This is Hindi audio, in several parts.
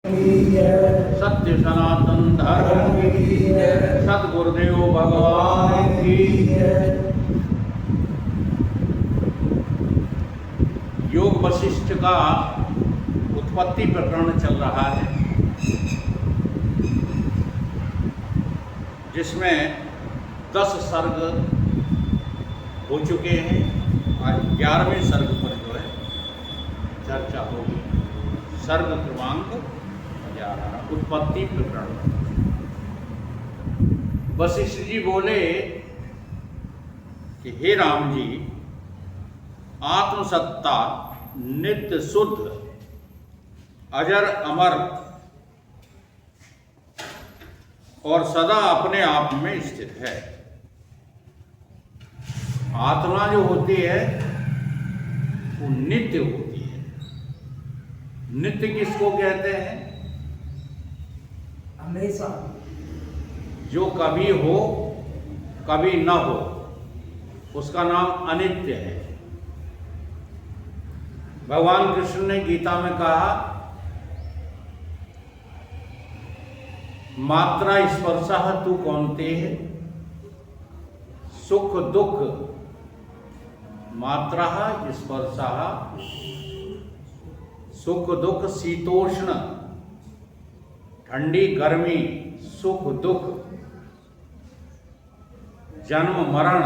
सत्य सनातन धर्म की सद्गुरुदेव भगवान की। योग वशिष्ठ का उत्पत्ति प्रकरण चल रहा है, जिसमें 10 सर्ग हो चुके हैं। आज 11वें सर्ग पर जो है चर्चा होगी। सर्ग क्रमांक 11, उत्पत्ति प्रकरण। वशिष्ठ जी बोले कि हे राम जी, आत्मसत्ता नित्य शुद्ध अजर अमर और सदा अपने आप में स्थित है। आत्मा जो होती है वो नित्य होती है। नित्य किसको कहते हैं? हमेशा, जो कभी हो कभी न हो, उसका नाम अनित्य है। भगवान कृष्ण ने गीता में कहा, मात्रा स्पर्शः तु कौन्तेय सुख दुख मात्रा स्पर्शः सुख दुख शीतोष्ण ठंडी गर्मी सुख दुख जन्म मरण,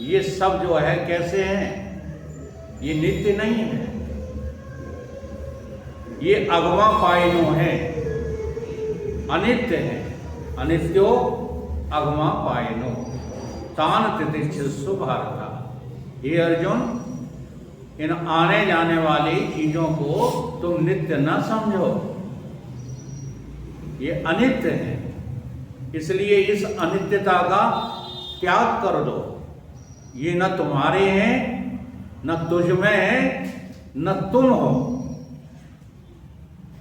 ये सब जो है कैसे हैं? ये नित्य नहीं है, ये अगवा पायनो है, अनित्य है। अनित्यो अगवा पायनो तान तितिक्षुषु भारत। ये अर्जुन, इन आने जाने वाली चीजों को तुम नित्य न समझो, ये अनित्य है। इसलिए इस अनित्यता का त्याग कर दो। ये न तुम्हारे हैं, न तुझ में है, न तुम हो।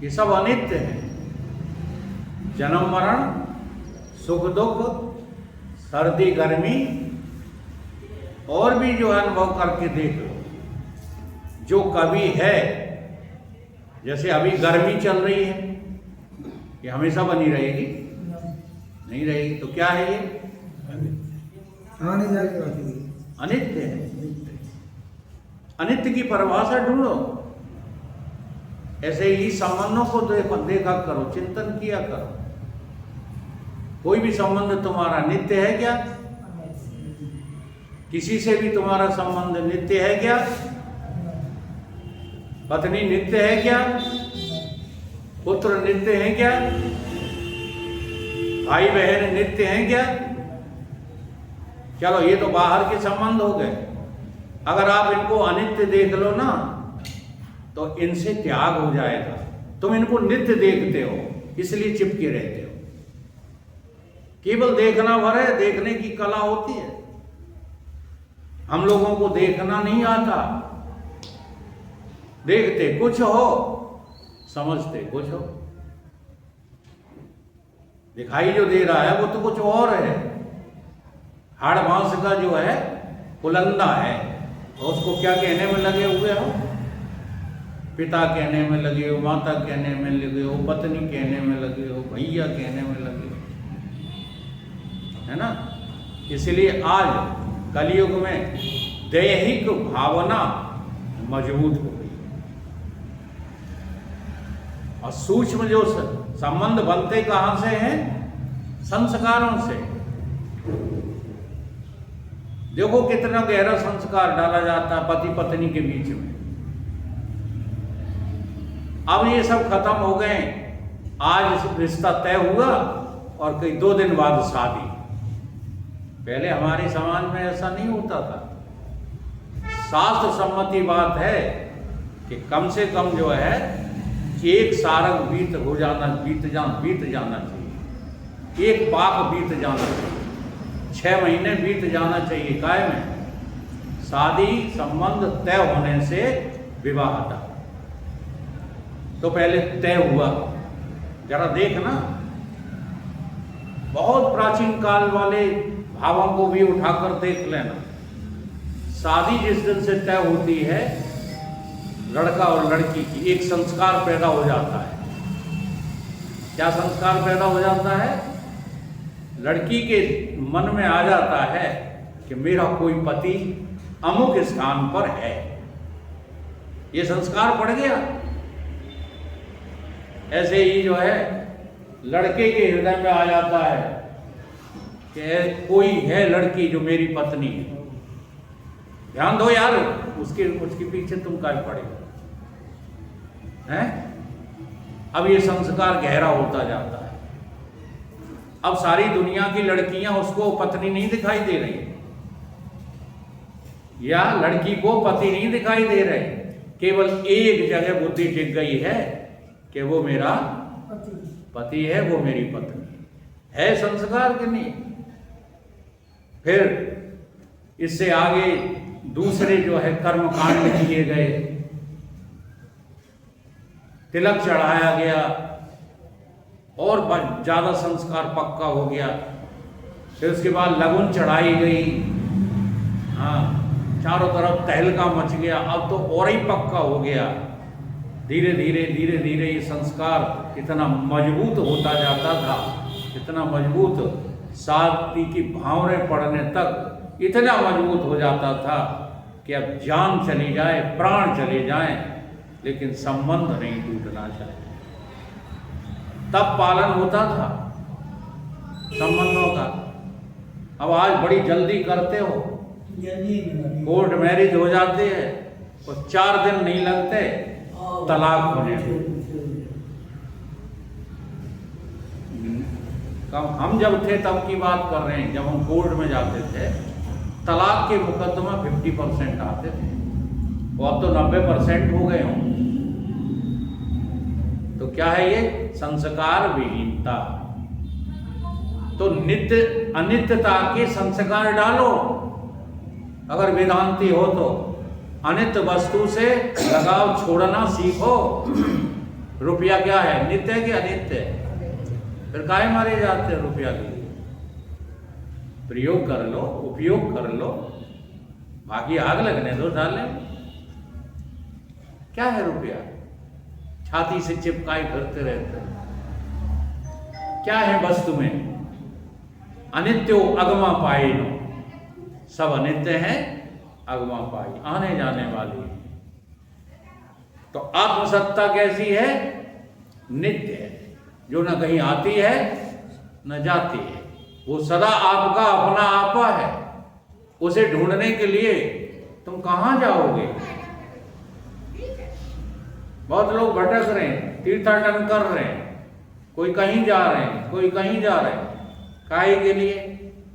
ये सब अनित्य है। जन्म मरण सुख दुख सर्दी गर्मी और भी जो है अनुभव करके देख लो। जो कभी है, जैसे अभी गर्मी चल रही है, ये हमेशा बनी रहेगी? नहीं रहेगी। तो क्या है ये? आने जाने वाली अनित्य है। अनित्य की परिभाषा ढूंढो। ऐसे ही संबंधों को देखा करो, चिंतन किया करो। कोई भी संबंध तुम्हारा नित्य है क्या? किसी से भी तुम्हारा संबंध नित्य है क्या? पत्नी नित्य है क्या? पुत्र नित्य है क्या? भाई बहन नित्य हैं क्या? चलो, ये तो बाहर के संबंध हो गए। अगर आप इनको अनित्य देख लो ना, तो इनसे त्याग हो जाएगा। तुम इनको नित्य देखते हो, इसलिए चिपके रहते हो। केवल देखना भर है, देखने की कला होती है। हम लोगों को देखना नहीं आता। देखते कुछ हो, समझते कुछ हो। दिखाई जो दे रहा है वो तो कुछ और है। हाड़ मांस का जो है कुलंदा है, और उसको क्या कहने में लगे हुए हो? पिता कहने में लगे हो, माता कहने में लगे हो, पत्नी कहने में लगे हो, भैया कहने में लगे हो, है ना? इसलिए आज कलयुग में दैहिक भावना मजबूत हो गई, और सूक्ष्म जो संबंध बनते कहां से हैं? संस्कारों से। देखो कितना गहरा संस्कार डाला जाता है पति पत्नी के बीच में। अब ये सब खत्म हो गए। आज रिश्ता तय हुआ और कई 2 दिन बाद शादी। पहले हमारे समाज में ऐसा नहीं होता था। शास्त्र सम्मति बात है कि कम से कम जो है 1 सारंग बीत जाना चाहिए। 1 पाक बीत जाना चाहिए। 6 महीने बीत जाना चाहिए। काय में? शादी संबंध तय होने से विवाह था। तो पहले तय हुआ। जरा देखना, बहुत प्राचीन काल वाले भावों को भी उठाकर देख लेना। शादी जिस दिन से तय होती है, लड़का और लड़की की एक संस्कार पैदा हो जाता है। क्या संस्कार पैदा हो जाता है? लड़की के मन में आ जाता है कि मेरा कोई पति अमुक स्थान पर है। ये संस्कार पड़ गया। ऐसे ही जो है लड़के के हृदय में आ जाता है कि कोई है लड़की जो मेरी पत्नी है। ध्यान दो यार, उसके पीछे तुम काय पड़े हैं? अब ये संस्कार गहरा होता जाता है। अब सारी दुनिया की लड़कियां उसको पत्नी नहीं दिखाई दे रही, या लड़की को पति नहीं दिखाई दे रहे। केवल एक जगह बुद्धि टिक गई है कि वो मेरा पति है, वो मेरी पत्नी है। संस्कार कि नहीं? फिर इससे आगे दूसरे जो है कर्म कांड किए गए, तिलक चढ़ाया गया और ज्यादा संस्कार पक्का हो गया। फिर उसके बाद लगन चढ़ाई गई, हाँ, चारों तरफ तहलका मच गया। अब तो और ही पक्का हो गया। धीरे धीरे ये संस्कार इतना मजबूत होता जाता था, इतना मजबूत, शादी की भावनें पड़ने तक इतना मजबूत हो जाता था कि अब जान चली जाए, प्राण चले जाएं, लेकिन संबंध नहीं टूटना चाहिए। तब पालन होता था संबंधों का। अब आज बड़ी जल्दी करते हो, कोर्ट मैरिज हो जाते हैं और 4 दिन नहीं लगते तलाक होने में। हम जब थे तब की बात कर रहे हैं, जब हम कोर्ट में जाते थे तलाक के मुकदमा 50% आते थे, वो अब तो 90% हो गए हों। तो क्या है ये? संस्कार विहीनता। तो नित्य अनित्यता के संस्कार डालो। अगर वेदांती हो तो अनित्य वस्तु से लगाव छोड़ना सीखो। रुपया क्या है? नित्य है कि अनित्य है? फिर काहे मारे जाते हैं रुपया के लिए? प्रयोग कर लो, उपयोग कर लो, बाकी आग लगने दो साले। क्या है रुपया? छाती से चिपकाए फिरते रहते हैं। क्या है वस्तु में? अनित्यो अगमा पाइनो, सब अनित्य है, अगमा पाई, आने जाने वाली है। तो आत्मसत्ता कैसी है? नित्य है, जो न कहीं आती है न जाती है। वो सदा आपका अपना आपा है। उसे ढूंढने के लिए तुम कहां जाओगे? बहुत लोग भटक रहे हैं, तीर्थाटन कर रहे हैं, कोई कहीं जा रहे हैं, कोई कहीं जा रहे हैं। काहे के लिए?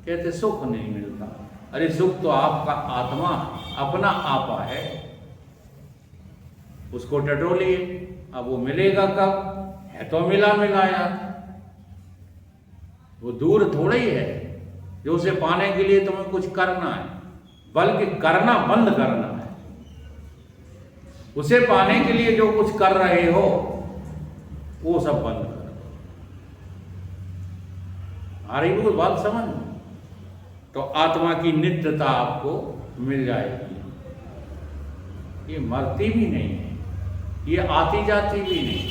कहते सुख नहीं मिलता। अरे सुख तो आपका आत्मा अपना आपा है, उसको टटोलिए। अब वो मिलेगा कब? है तो मिला मिलाया, वो दूर थोड़ा ही है जो उसे पाने के लिए तुम्हें कुछ करना है, बल्कि करना बंद करना है। उसे पाने के लिए जो कुछ कर रहे हो वो सब बंद करो। आ रही कोई बात समझ? तो आत्मा की नित्यता आपको मिल जाएगी। ये मरती भी नहीं है, ये आती जाती भी नहीं।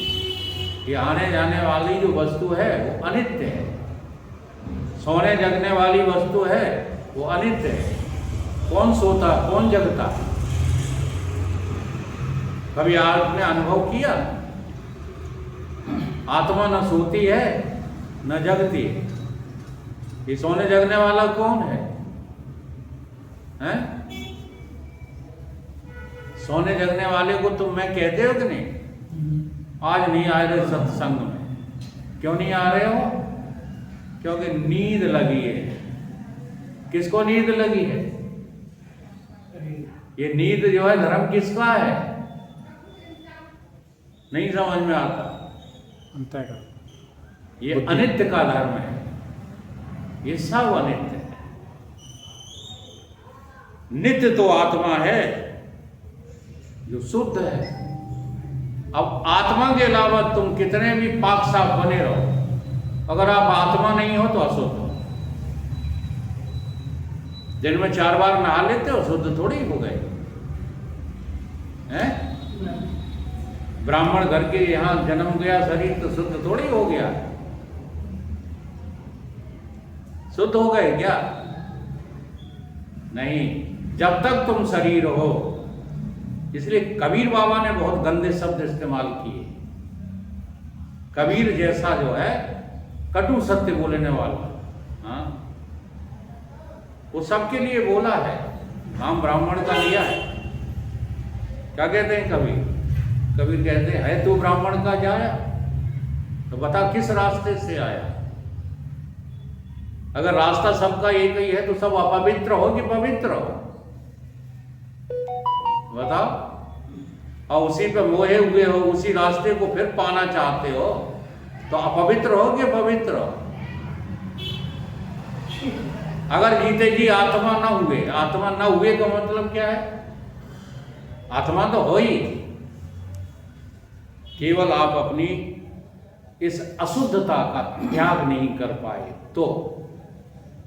ये आने जाने वाली जो वस्तु है वो अनित्य है। सोने जगने वाली वस्तु है वो अनित्य है। कौन सोता, कौन जगता? कभी आपने अनुभव किया? आत्मा न सोती है न जगती है। ये सोने जगने वाला कौन है? हैं? सोने जगने वाले को तुम मैं कहते हो कि नहीं? आज नहीं आ रहे सत्संग में। क्यों नहीं आ रहे हो? क्योंकि नींद लगी है। किसको नींद लगी है? ये नींद जो है धर्म किसका है? नहीं समझ में आता। अंत का ये अनित्य का धर्म है। ये सब अनित्य है। नित्य तो आत्मा है जो शुद्ध है। अब आत्मा के अलावा तुम कितने भी पाक साफ बने रहो, अगर आप आत्मा नहीं हो तो अशुद्ध हो। दिन में 4 बार नहा लेते हो, शुद्ध थोड़ी हो गए हैं? ब्राह्मण घर के यहाँ जन्म गया शरीर तो शुद्ध थोड़ी हो गया, शुद्ध हो गए क्या? नहीं, जब तक तुम शरीर हो। इसलिए कबीर बाबा ने बहुत गंदे शब्द इस्तेमाल किए। कबीर जैसा जो है कटु सत्य बोलने वाला, हाँ, वो सबके लिए बोला है, नाम ब्राह्मण का लिया है। क्या कहते हैं कबीर? कबीर कहते हैं, है तू ब्राह्मण का जाया, तो बता किस रास्ते से आया। अगर रास्ता सबका एक ही है तो सब अपवित्र हो कि पवित्र हो? बताओ। और उसी पे मोहे हुए हो, उसी रास्ते को फिर पाना चाहते हो, तो अपवित्र हो कि पवित्र हो? अगर जीते जी आत्मा ना हुए, आत्मा ना हुए का मतलब क्या है? आत्मा तो हो ही, केवल आप अपनी इस अशुद्धता का त्याग नहीं कर पाए तो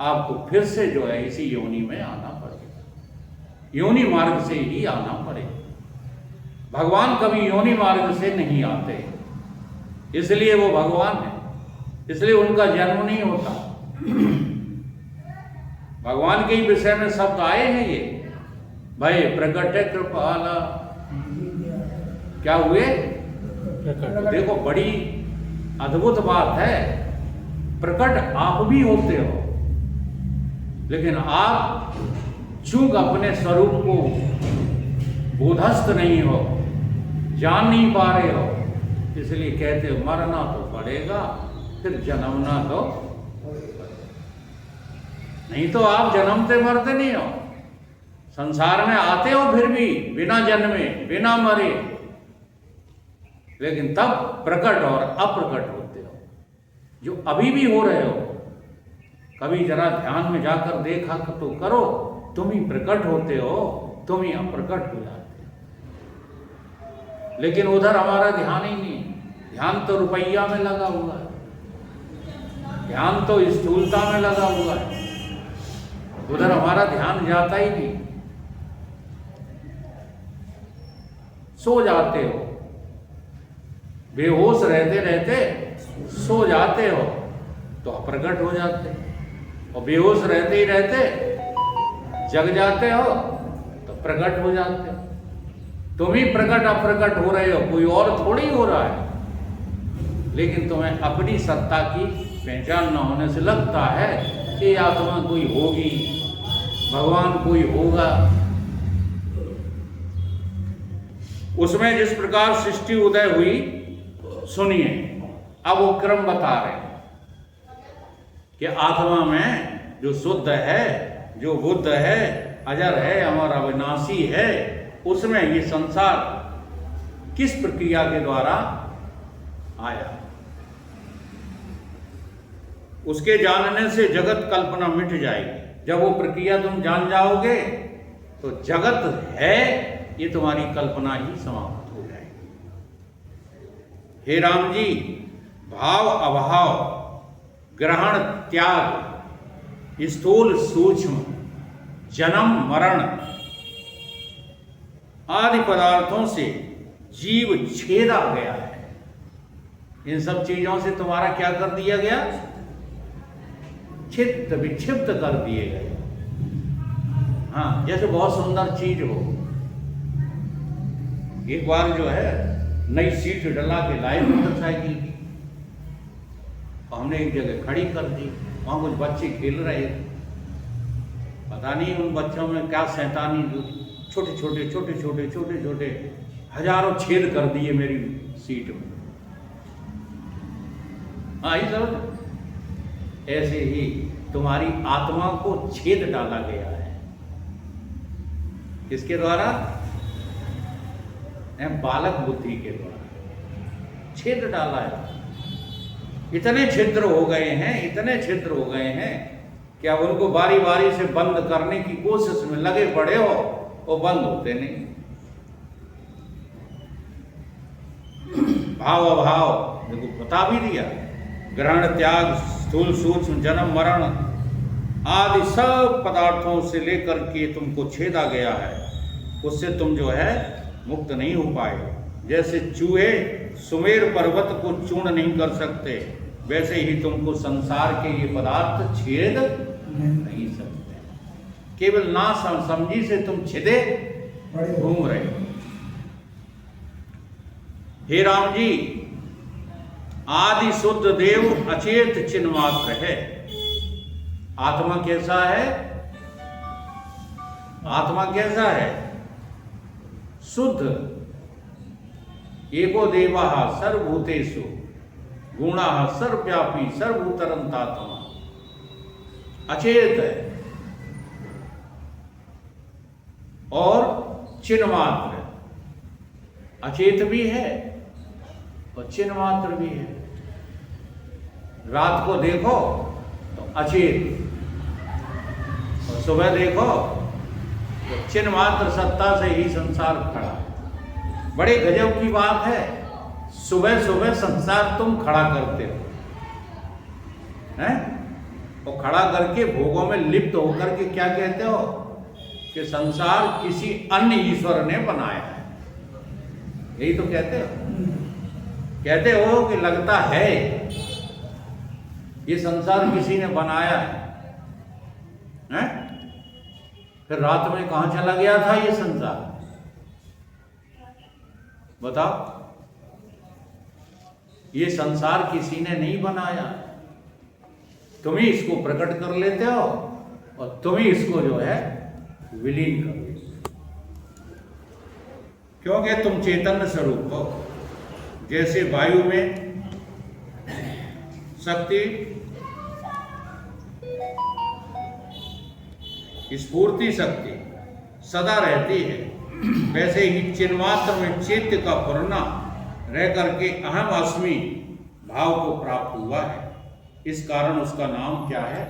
आपको फिर से जो है इसी योनि में आना पड़ेगा, योनि मार्ग से ही आना पड़ेगा। भगवान कभी योनि मार्ग से नहीं आते, इसलिए वो भगवान है, इसलिए उनका जन्म नहीं होता। भगवान के ही विषय में शब्द आए हैं ये, भाई प्रकट कृपाला, क्या हुए? देखो बड़ी अद्भुत बात है, प्रकट आप भी होते हो, लेकिन आप चूंकि अपने स्वरूप को बोधस्थ नहीं हो, जान नहीं पा रहे हो, इसलिए कहते हो मरना तो पड़ेगा, फिर जन्मना तो, नहीं तो आप जन्मते मरते नहीं हो, संसार में आते हो फिर भी बिना जन्मे बिना मरे, लेकिन तब प्रकट और अप्रकट होते हो, जो अभी भी हो रहे हो। कभी जरा ध्यान में जाकर देखा तो करो, तुम ही प्रकट होते हो, तुम ही अप्रकट हो जाते हो। लेकिन उधर हमारा ध्यान ही नहीं, ध्यान तो रुपया में लगा हुआ है, ध्यान तो स्थूलता में लगा हुआ है, उधर हमारा ध्यान जाता ही नहीं। सो जाते हो, बेहोश रहते रहते सो जाते हो तो अप्रकट हो जाते, और बेहोश रहते ही रहते जग जाते हो तो प्रकट हो जाते हो। तुम ही प्रकट अप्रकट हो रहे हो, कोई और थोड़ी हो रहा है। लेकिन तुम्हें अपनी सत्ता की पहचान न होने से लगता है कि आत्मा कोई होगी, भगवान कोई होगा। उसमें जिस प्रकार सृष्टि उदय हुई, सुनिए अब वो क्रम बता रहे हैं कि आत्मा में जो शुद्ध है, जो बुद्ध है, अजर है, अमर अविनाशी है, उसमें ये संसार किस प्रक्रिया के द्वारा आया। उसके जानने से जगत कल्पना मिट जाएगी। जब वो प्रक्रिया तुम जान जाओगे तो जगत है ये तुम्हारी कल्पना ही समाप्त हो जाएगी। हे राम जी, भाव अभाव, ग्रहण त्याग, स्थूल सूक्ष्म, जन्म मरण आदि पदार्थों से जीव छेदा गया है। इन सब चीजों से तुम्हारा क्या कर दिया गया? छिद्र विक्षिप्त कर दिए गए। हाँ, जैसे बहुत सुंदर चीज हो, एक बार जो है नई सीट डला के लाए मोटरसाइकिल की, और हमने एक जगह खड़ी कर दी। वहां कुछ बच्चे खेल रहे थे, पता नहीं उन बच्चों में क्या शैतानी, छोटे छोटे छोटे छोटे छोटे छोटे हजारों छेद कर दिए मेरी सीट में। हाँ, ये समझ, ऐसे ही तुम्हारी आत्मा को छेद डाला गया है। किसके द्वारा? बालक बुद्धि के द्वारा छेद डाला है। इतने छिद्र हो गए हैं, इतने छिद्र हो गए हैं कि अब उनको बारी बारी से बंद करने की कोशिश में लगे पड़े हो, वो बंद होते नहीं। भाव अभाव देखो बता भी दिया, ग्रहण त्याग, स्थूल सूक्ष्म, जन्म मरण आदि सब पदार्थों से लेकर के तुमको छेदा गया है। उससे तुम जो है मुक्त नहीं हो पाए। जैसे चूहे सुमेर पर्वत को चूर्ण नहीं कर सकते, वैसे ही तुमको संसार के ये पदार्थ छेद नहीं सकते। केवल ना समझी से तुम छिदे घूम रहे हो। हे राम जी, आदि शुद्ध देव अचेत चिन्ह मात्र है। आत्मा कैसा है? आत्मा कैसा है? शुद्ध। एको देवः सर्वभूतेषु गुणः सर्वव्यापी सर्वभूतरंतात्मा। अचेत है और चिन्ह मात्र। अचेत भी है और चिन्ह मात्र भी है। रात को देखो तो अचेत, और सुबह देखो तो चिन्ह मात्र सत्ता से ही संसार खड़ा। बड़े गजब की बात है, सुबह सुबह संसार तुम खड़ा करते हो, हैं? और खड़ा करके भोगों में लिप्त होकर के क्या कहते हो कि संसार किसी अन्य ईश्वर ने बनाया है। यही तो कहते हो। कहते हो कि लगता है ये संसार किसी ने बनाया है, हैं? फिर रात में कहां चला गया था ये संसार? बताओ। ये संसार किसी ने नहीं बनाया, तुम ही इसको प्रकट कर लेते हो और तुम ही इसको जो है विलीन कर लेते हो, क्योंकि तुम चैतन्य स्वरूप हो। जैसे वायु में शक्ति स्फूर्ति शक्ति सदा रहती है, वैसे ही चिन्मात्र में चैत्य का पूर्णा रह करके अहम अस्मि भाव को प्राप्त हुआ है। इस कारण उसका नाम क्या है?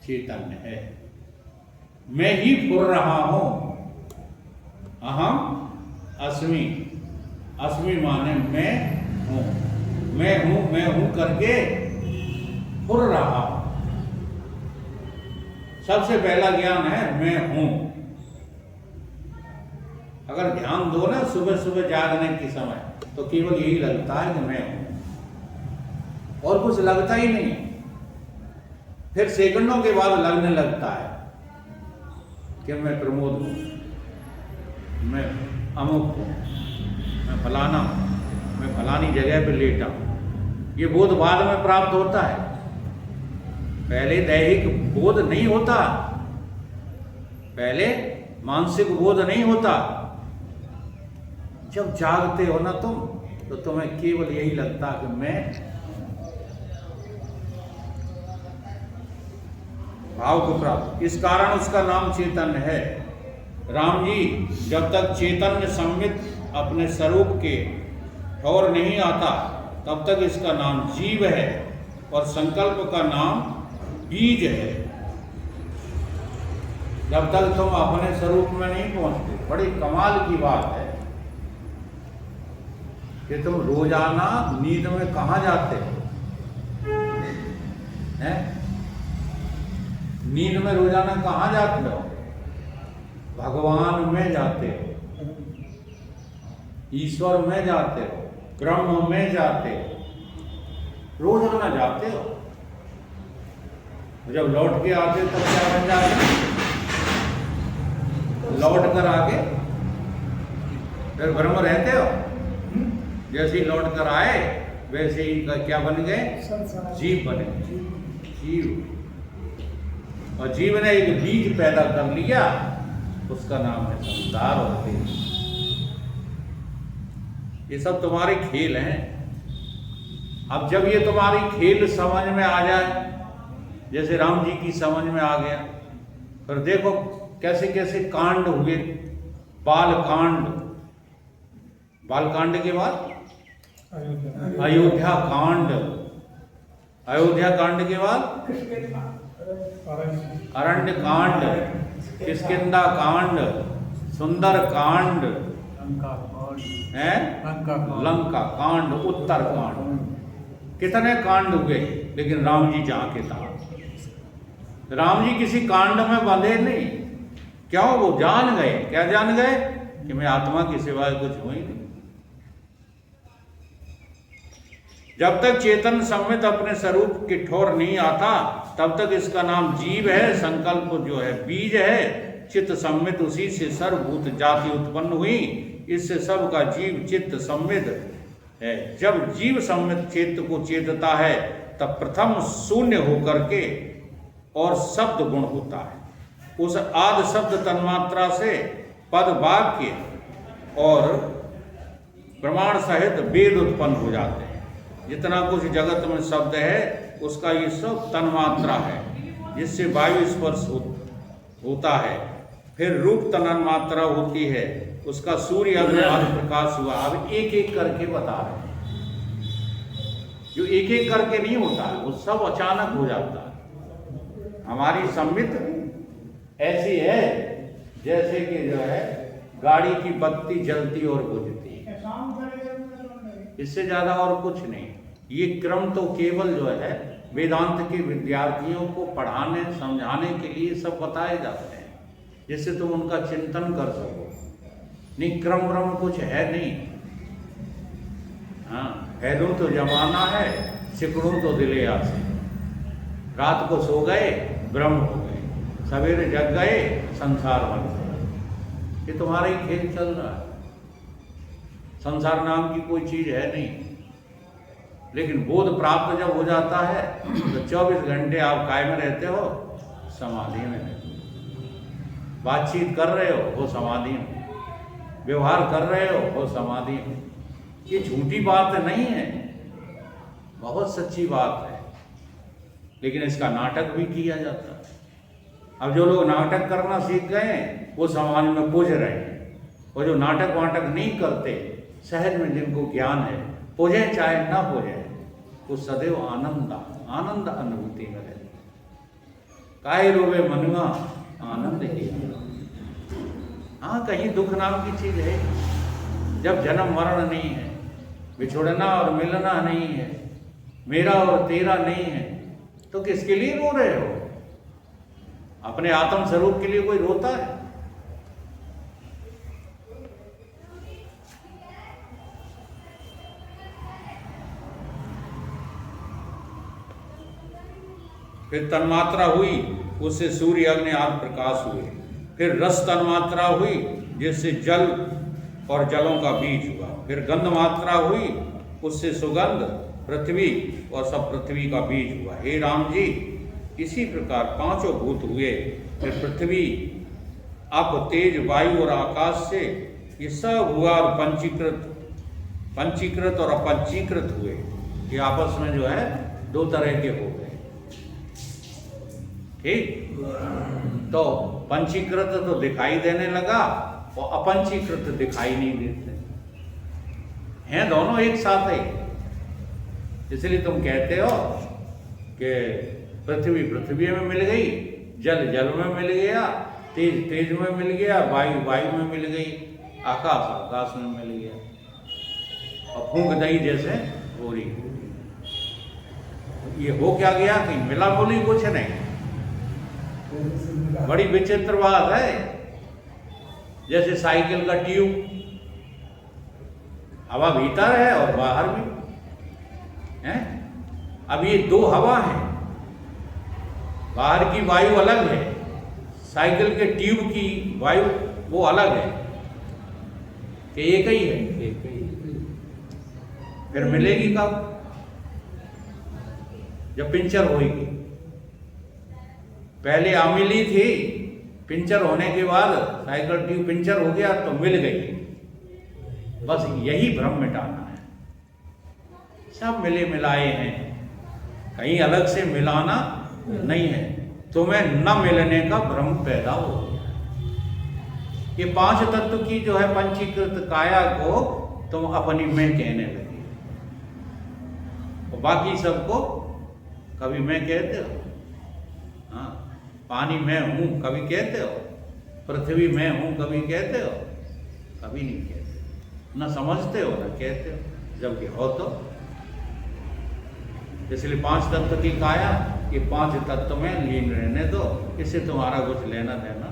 चैतन्य है। मैं ही फुर रहा हूं, अहम अस्मि। अस्मि माने मैं हूं, मैं हूं करके फुर रहा हूं। सबसे पहला ज्ञान है मैं हूं। अगर ध्यान दो ना सुबह सुबह जागने के समय, तो केवल यही लगता है कि मैं हूं, और कुछ लगता ही नहीं। फिर सेकंडों के बाद लगने लगता है कि मैं प्रमोद हूं, मैं अमुक हूं, मैं फलाना हूं, मैं फलानी जगह पर लेटा हूं। ये बोध बाद में प्राप्त होता है, पहले दैहिक बोध नहीं होता, पहले मानसिक बोध नहीं होता। जब जागते हो ना तुम, तो तुम्हें केवल यही लगता कि मैं। भाव को प्राप्त, इस कारण उसका नाम चैतन्य है। राम जी, जब तक चैतन्य सम्मित अपने स्वरूप के ठौर नहीं आता, तब तक इसका नाम जीव है और संकल्प का नाम बीज है। जब तक तुम अपने स्वरूप में नहीं पहुंचते। बड़ी कमाल की बात है कि तुम रोजाना नींद में कहां जाते हो? हैं? नींद में रोजाना कहां जाते हो? भगवान में जाते हो, ईश्वर में जाते हो, ब्रह्म में जाते हो, रोजाना जाते हो। जब लौट के आते तब क्या बन जाते? लौट कर आके फिर ब्रह्म रहते हो। जैसे ही लौट कर आए वैसे ही क्या बन गए? जीव बने। जीव, और जीव ने एक बीज पैदा कर लिया, उसका नाम है संसार और देह। ये सब तुम्हारे खेल हैं। अब जब ये तुम्हारी खेल समझ में आ जाए, जैसे राम जी की समझ में आ गया, फिर देखो कैसे कैसे कांड हुए। बाल कांड, बाल कांड के बाद अयोध्या कांड, अयोध्या कांड के बाद अरण्य कांड, किष्किंधा कांड, सुंदर कांड, है लंका कांड, उत्तर कांड। कितने कांड हुए, लेकिन राम जी जहां के था। राम जी किसी कांड में बंधे नहीं। क्यों? वो जान गए। क्या जान गए? कि मैं आत्मा के सिवाय कुछ हूं ही नहीं। जब तक चेतन सम्मित अपने स्वरूप के ठोर नहीं आता तब तक इसका नाम जीव है। संकल्प जो है बीज है, चित्त सम्मित उसी से सर्वभूत जाति उत्पन्न हुई, इससे सबका जीव चित्त सम्मित है। जब जीव सम्मित चित्त को चेतता है तब प्रथम शून्य होकर के और शब्द गुण होता है। उस आदि शब्द तन्मात्रा से पद वाक्य और प्रमाण सहित वेद उत्पन्न हो जाते हैं। जितना कुछ जगत में शब्द है उसका ये सब तन्मात्रा है, जिससे वायु स्पर्श होता है। फिर रूप तन्मात्रा होती है, उसका सूर्य अग्नि आदि प्रकाश हुआ। अब एक एक करके बता रहे हैं, जो एक एक करके नहीं होता है वो सब अचानक हो जाता है। हमारी सम्मित ऐसी है जैसे कि जो है गाड़ी की बत्ती जलती और बुझती है, इससे ज्यादा और कुछ नहीं। ये क्रम तो केवल जो है वेदांत के विद्यार्थियों को पढ़ाने समझाने के लिए सब बताए जाते हैं, जिससे तुम उनका चिंतन कर सको। नहीं, क्रम ब्रह्म कुछ है नहीं। हाँ, हैदू तो जमाना है, सिकड़ू तो दिले आसे। रात को सो गए ब्रह्म हो गए, सवेरे जग गए संसार बन गए। ये तुम्हारा ही खेल चल रहा है। संसार नाम की कोई चीज है नहीं। लेकिन बोध प्राप्त जब हो जाता है तो 24 घंटे आप कायम रहते हो, समाधि में रहते हो। बातचीत कर रहे हो वो समाधि में, व्यवहार कर रहे हो वो समाधि में। ये झूठी बात नहीं है, बहुत सच्ची बात है। लेकिन इसका नाटक भी किया जाता है। अब जो लोग नाटक करना सीख गए वो समाज में पूज रहे हैं, और जो नाटक वाटक नहीं करते, सहज में जिनको ज्ञान है, पूजे चाहे ना पूजे, वो सदैव आनंद अनुभूति में रहते। काहे रोवे मनुआ आनंद ही। हाँ, कहीं दुख नाम की चीज है। जब जन्म मरण नहीं है, बिछुड़ना और मिलना नहीं है, मेरा और तेरा नहीं है, तो किसके लिए रो रहे हो? अपने आत्म स्वरूप के लिए कोई रोता है? फिर तन्मात्रा हुई, उससे सूर्य अग्नि आदि प्रकाश हुए। फिर रस तन्मात्रा हुई, जिससे जल और जलों का बीज हुआ। फिर गंध मात्रा हुई, उससे सुगंध पृथ्वी और सब पृथ्वी का बीज हुआ। हे राम जी, इसी प्रकार पांचों भूत हुए। फिर पृथ्वी, अप, तेज, वायु और आकाश से ये सब हुआ, और पंचीकृत और अपंचीकृत हुए। ये आपस में जो है दो तरह के हो गए। ठीक, तो पंचीकृत तो दिखाई देने लगा और अपंचीकृत दिखाई नहीं देते हैं, दोनों एक साथ है। इसलिए तुम कहते हो कि पृथ्वी पृथ्वी में मिल गई, जल जल में मिल गया, तेज तेज में मिल गया, वायु वायु में मिल गई, आकाश आकाश में मिल गया। और फूंक दही जैसे हो रही। ये हो क्या गया कि मिला बोली कुछ नहीं। बड़ी विचित्र बात है। जैसे साइकिल का ट्यूब, हवा भीतर है और बाहर भी है। अब ये दो हवा है, बाहर की वायु अलग है, साइकिल के ट्यूब की वायु वो अलग है कि एक ही है, एक ही। फिर मिलेगी कब? जब पिंचर होगी। पहले अमिली थी, पिंचर होने के बाद साइकिल ट्यूब पिंचर हो गया तो मिल गई। बस यही भ्रम मिटाना है। सब मिले मिलाए हैं, कहीं अलग से मिलाना नहीं है। तुम्हें न मिलने का भ्रम पैदा हो गया। ये पांच तत्व की जो है पंचीकृत काया को तुम अपनी मैं कहने लगे, और बाकी सबको कभी मैं कहते हो। हाँ, पानी मैं हूं कभी कहते हो, पृथ्वी मैं हूं कभी कहते हो, कभी नहीं कहते। न समझते हो न कहते हो, जबकि हो तो। इसलिए पांच तत्व की काया, ये पांच तत्व में लीन रहने दो, इससे तुम्हारा कुछ लेना देना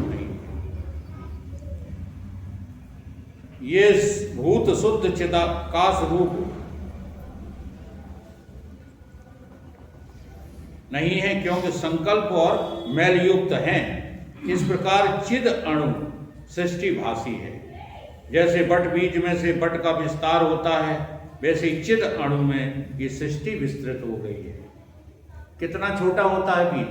नहीं। ये भूत शुद्ध चिदाकाश रूप नहीं है, क्योंकि संकल्प और मैलयुक्त हैं। इस प्रकार चिद अणु सृष्टि भासी है। जैसे बट बीज में से बट का विस्तार होता है, वैसे ही चिद अणु में ये सृष्टि विस्तृत हो गई है। कितना छोटा होता है बीज,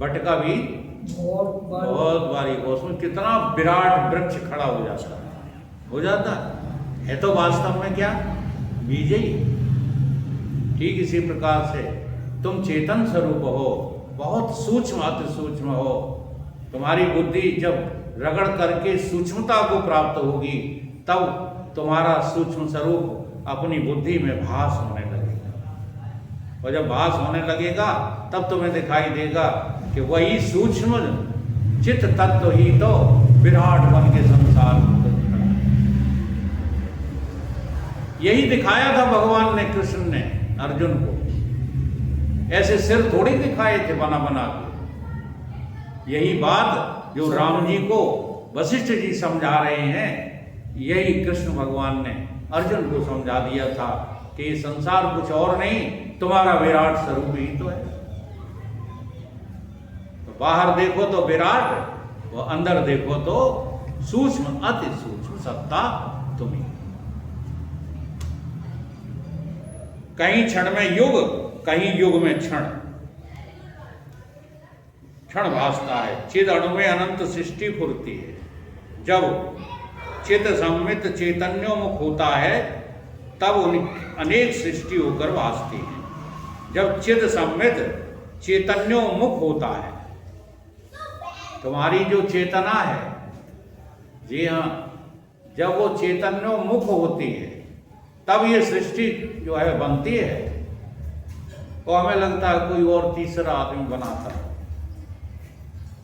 बट का बीज बहुत बारीक, उसमें कितना विराट वृक्ष खड़ा हो जाता है तो वास्तव में क्या, बीज ही। ठीक इसी प्रकार से तुम चेतन स्वरूप हो, बहुत सूक्ष्म अति सूक्ष्म हो। तुम्हारी बुद्धि जब रगड़ करके सूक्ष्मता को प्राप्त होगी, तब तुम्हारा सूक्ष्म स्वरूप अपनी बुद्धि में भास होने लगेगा। और जब भास होने लगेगा तब तुम्हें दिखाई देगा कि वही सूक्ष्म चित्त तत्व ही तो विराट बन के संसार में खड़ा है। यही दिखाया था भगवान ने, कृष्ण ने अर्जुन को। ऐसे सिर थोड़ी दिखाए थे बना बना के। यही बात जो राम जी को वशिष्ठ जी समझा रहे हैं, यही कृष्ण भगवान ने अर्जुन को समझा दिया था कि ये संसार कुछ और नहीं, तुम्हारा विराट स्वरूप ही तो है। तो बाहर देखो तो विराट, वो अंदर देखो तो सूक्ष्म अति सूक्ष्म सत्ता तुम्ही। कहीं क्षण में युग, कहीं युग में क्षण, क्षण भासता है। चिद अणु में अनंत सृष्टि फुरती है। जब चित सम्मित चैतन्योमुख होता है, तब अनेक सृष्टि होकर भासती है। जब चिद सम्मित चैतन्योमुख होता है, तुम्हारी जो चेतना है, जी हाँ, जब वो चैतन्योमुख होती है, तब ये सृष्टि जो है बनती है। तो हमें लगता है कोई और तीसरा आदमी बनाता है।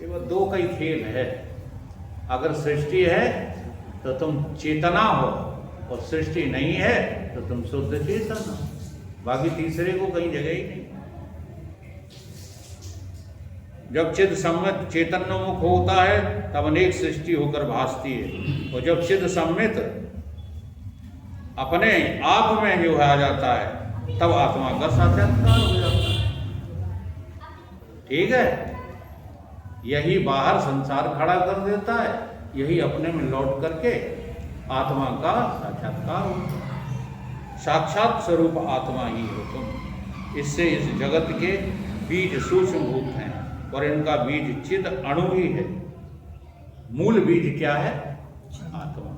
ये वो दो का ही खेल है। अगर सृष्टि है तो तुम चेतना हो, और सृष्टि नहीं है तो तुम शुद्ध चेतन हो। बाकी तीसरे को कहीं जगह ही नहीं। जब चिद सम्मित चैतन्योमुख होता है, तब अनेक सृष्टि होकर भासती है। और जब चिद सम्मित अपने आप में जो आ जाता है, तब आत्मा का साक्षात्कार हो जाता है। ठीक है, यही बाहर संसार खड़ा कर देता है, यही अपने में लौट करके आत्मा का साक्षात्कार होता है। साक्षात स्वरूप आत्मा ही हो तुम। इससे इस जगत के बीज सूक्ष्म भूत हैं, और इनका बीज चिद अणु ही है। मूल बीज क्या है? आत्मा।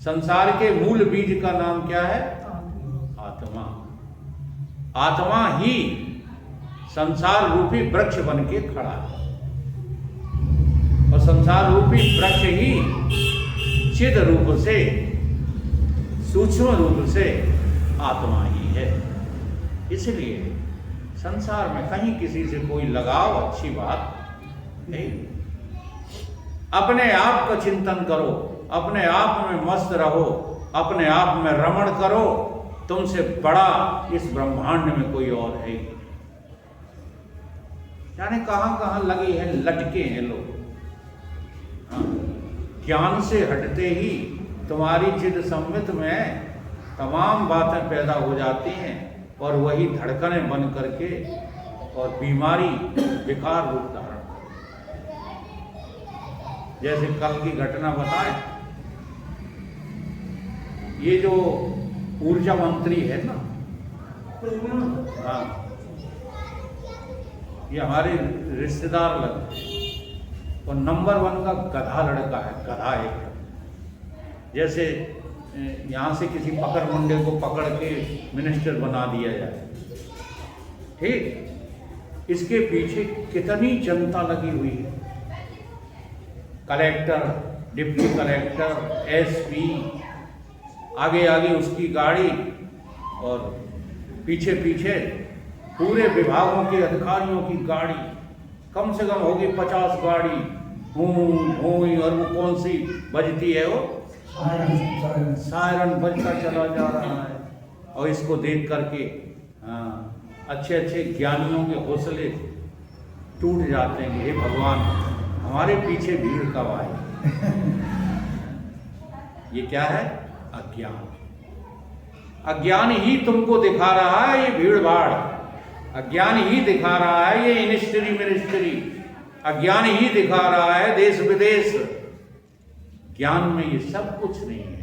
संसार के मूल बीज का नाम क्या है? आत्मा। आत्मा ही संसार रूपी वृक्ष बन के खड़ा है, और संसार रूपी वृक्ष ही चिद रूप से, सूक्ष्म रूप से आत्मा ही है। इसलिए संसार में कहीं किसी से कोई लगाव अच्छी बात नहीं। अपने आप का चिंतन करो, अपने आप में मस्त रहो, अपने आप में रमण करो। तुमसे बड़ा इस ब्रह्मांड में कोई और है। जाने कहां कहां लगे हैं, लटके हैं लोग। ज्ञान से हटते ही तुम्हारी चिद सम्मित में तमाम बातें पैदा हो जाती हैं, और वही धड़कनें बन करके और बीमारी विकार रूप धारण करती। जैसे कल की घटना बताएं, ये जो ऊर्जा मंत्री है ना, हाँ, ये हमारे रिश्तेदार लगते हैं, और नंबर 1 का गधा लड़का है, गधा एक। जैसे यहाँ से किसी पकड़ मुंडे को पकड़ के मिनिस्टर बना दिया जाए, ठीक। इसके पीछे कितनी जनता लगी हुई है। कलेक्टर, डिप्टी कलेक्टर, एसपी, आगे आगे उसकी गाड़ी, और पीछे पीछे पूरे विभागों के अधिकारियों की गाड़ी। कम से कम होगी 50 गाड़ी, और वो कौन सी बजती है, वो सायरन बजता चला जा रहा है। और इसको देख करके अच्छे अच्छे ज्ञानियों के हौसले टूट जाते हैं। हे भगवान, हमारे पीछे भीड़ कब आए। ये क्या है? अज्ञान। अज्ञान ही तुमको दिखा रहा है ये भीड़ भाड़। अज्ञान ही दिखा रहा है ये इनिस्ट्री मिनिस्ट्री, अज्ञान ही दिखा रहा है देश विदेश। ज्ञान में ये सब कुछ नहीं है।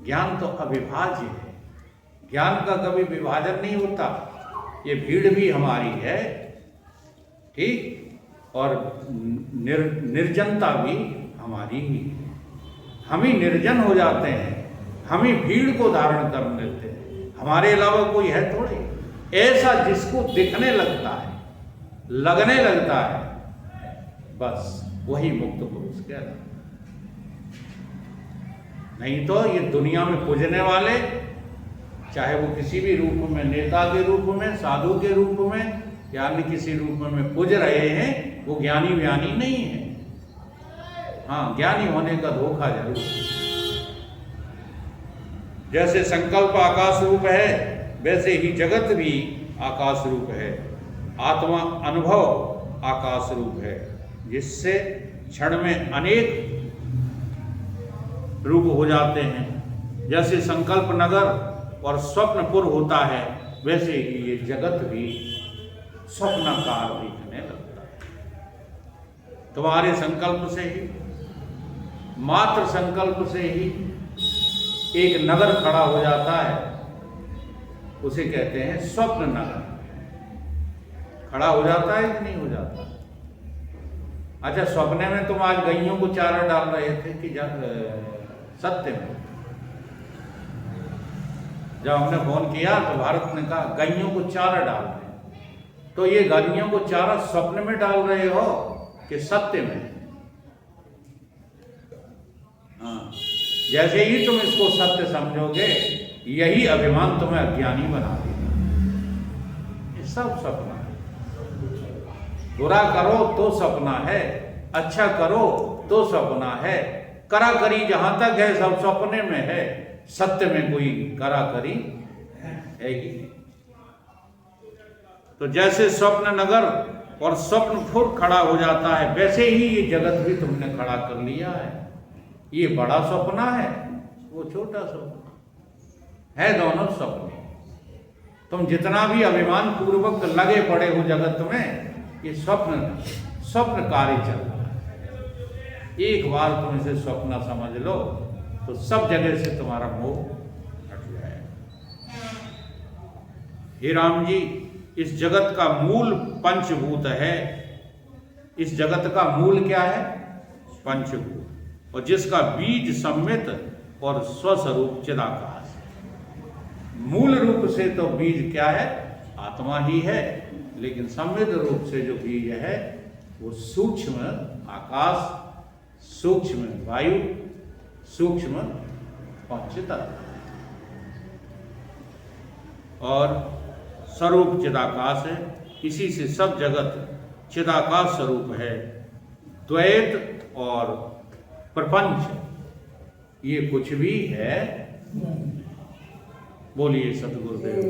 ज्ञान तो अविभाज्य है, ज्ञान का कभी विभाजन नहीं होता। ये भीड़ भी हमारी है, ठीक, और निर्जनता भी हमारी ही है। हम ही निर्जन हो जाते हैं, हम ही भीड़ को धारण कर लेते हैं, हमारे अलावा कोई है थोड़ी। ऐसा जिसको दिखने लगता है, लगने लगता है, बस वही मुक्त पुरुष कहलाता है। नहीं तो ये दुनिया में पूजने वाले, चाहे वो किसी भी रूप में, नेता के रूप में, साधु के रूप में, या अन्य किसी रूप में पूज रहे हैं, वो ज्ञानी व्यानी नहीं है। हाँ, ज्ञानी होने का धोखा जरूर है। जैसे संकल्प आकाश रूप है, वैसे ही जगत भी आकाश रूप है। आत्मा अनुभव आकाश रूप है, जिससे क्षण में अनेक रूप हो जाते हैं। जैसे संकल्प नगर और स्वप्नपुर होता है, वैसे ही ये जगत भी स्वप्नाकार दिखने लगता है। तुम्हारे संकल्प से ही, मात्र संकल्प से ही एक नगर खड़ा हो जाता है, उसे कहते हैं स्वप्न नगर। खड़ा हो जाता है कि नहीं हो जाता? अच्छा, स्वप्ने में तुम आज गैयों को चारा डाल रहे थे कि सत्य में? जब हमने फोन किया तो भारत ने कहा गैयों को चारा डाल रहे, तो ये गैयों को चारा स्वप्न में डाल रहे हो कि सत्य में? हाँ, जैसे ही तुम इसको सत्य समझोगे, यही अभिमान तुम्हें अज्ञानी बना देगा। ये सब सपना है। बुरा करो तो सपना है, अच्छा करो तो सपना है। करा करी जहां तक है सब सपने में है, सत्य में कोई करा करी है ही नहीं। तो जैसे स्वप्न नगर और स्वप्नपुर खड़ा हो जाता है, वैसे ही ये जगत भी तुमने खड़ा कर लिया है। ये बड़ा सपना है, वो छोटा सपना है, दोनों सपने। तुम जितना भी अभिमान पूर्वक लगे पड़े हो जगत में, ये स्वप्न कार्य चल रहा है। एक बार तुम इसे स्वप्न समझ लो तो सब जगह से तुम्हारा मोह हट जाएगा। हे राम जी, इस जगत का मूल पंचभूत है। इस जगत का मूल क्या है? पंचभूत, और जिसका बीज सम्मित और स्वस्वरूप चिदाकाश। मूल रूप से तो बीज क्या है? आत्मा ही है, लेकिन सम्मित रूप से जो बीज है वो सूक्ष्म आकाश, सूक्ष्म वायु, सूक्ष्म पंचतत्व और स्वरूप चिदाकाश है। इसी से सब जगत चिदाकाश स्वरूप है। द्वैत और प्रपंच ये कुछ भी है। बोलिए सतगुरुदेव।